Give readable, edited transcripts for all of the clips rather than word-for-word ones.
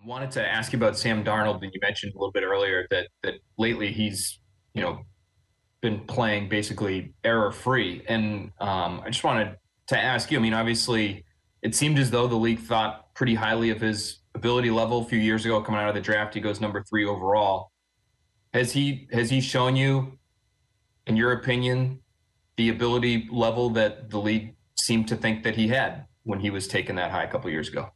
Wanted to ask you about Sam Darnold, and you mentioned a little bit earlier that lately he's you know been playing basically error free, and I just wanted to ask you. I mean, obviously, it seemed as though the league thought pretty highly of his ability level a few years ago. Coming out of the draft, he goes number 3 overall. Has he shown you, in your opinion, the ability level that the league seemed to think that he had when he was taken that high a couple years ago?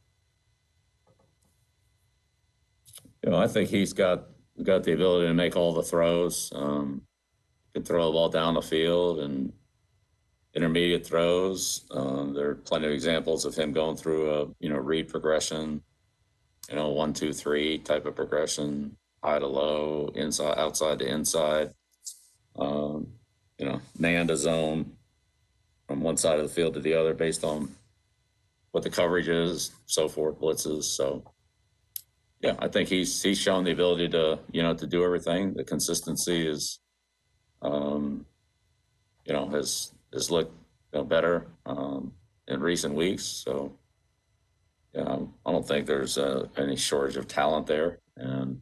I think he's got the ability to make all the throws. Can throw the ball down the field and intermediate throws. There are plenty of examples of him going through a read progression, 1, 2, 3 type of progression, high to low, inside, outside to inside. Um, Man to zone from one side of the field to the other based on what the coverage is, so forth, blitzes. So yeah, I think he's shown the ability to do everything. The consistency is, um, has looked better in recent weeks. So yeah, I don't think there's any shortage of talent there and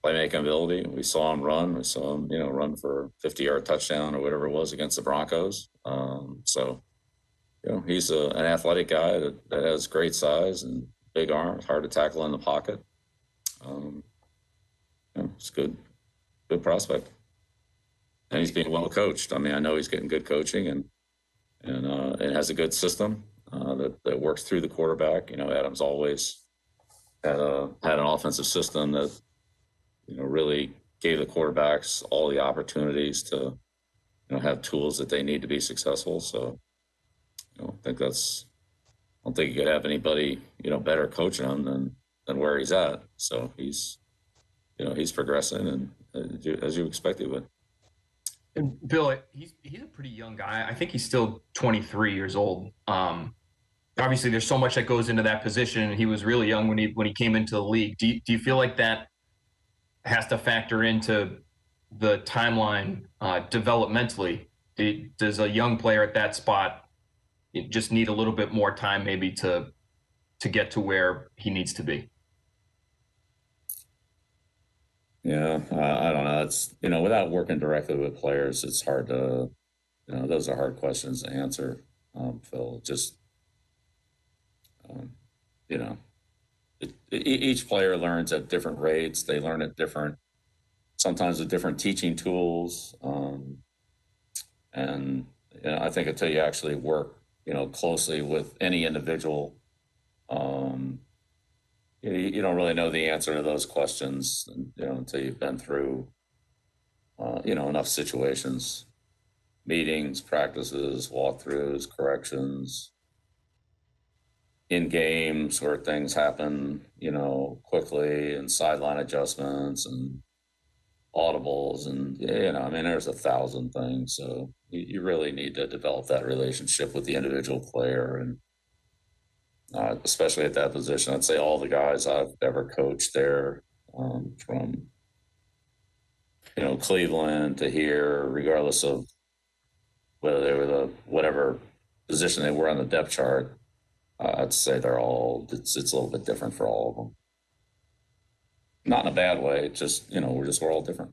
playmaking ability. We saw him run. We saw him run for 50-yard touchdown or whatever it was against the Broncos. So he's an athletic guy that has great size and big arms, hard to tackle in the pocket. Um, it's good prospect, and he's being well coached. I mean, I know he's getting good coaching and it has a good system that works through the quarterback. Adams always had an offensive system that really gave the quarterbacks all the opportunities to have tools that they need to be successful. So I don't think you could have anybody better coaching him than where he's at. So he's progressing and as you expect he would. And Bill, he's a pretty young guy. I think he's still 23 years old. Obviously, there's so much that goes into that position, and he was really young when he came into the league. Do you feel like that has to factor into the timeline developmentally? Does a young player at that spot just need a little bit more time, maybe to get to where he needs to be? Yeah, I don't know. It's without working directly with players, it's hard to those are hard questions to answer, Phil. Just um, you know, each player learns at different rates. They learn at different, sometimes with different teaching tools, and I think until you actually work, closely with any individual, um, you don't really know the answer to those questions, until you've been through, enough situations, meetings, practices, walkthroughs, corrections, in games where things happen, quickly, and sideline adjustments and audibles, and I mean, there's 1,000 things. So you really need to develop that relationship with the individual player, and especially at that position. I'd say all the guys I've ever coached there, from Cleveland to here, regardless of whether they were the whatever position they were on the depth chart, I'd say they're all it's a little bit different for all of them. Not in a bad way. Just we're all different.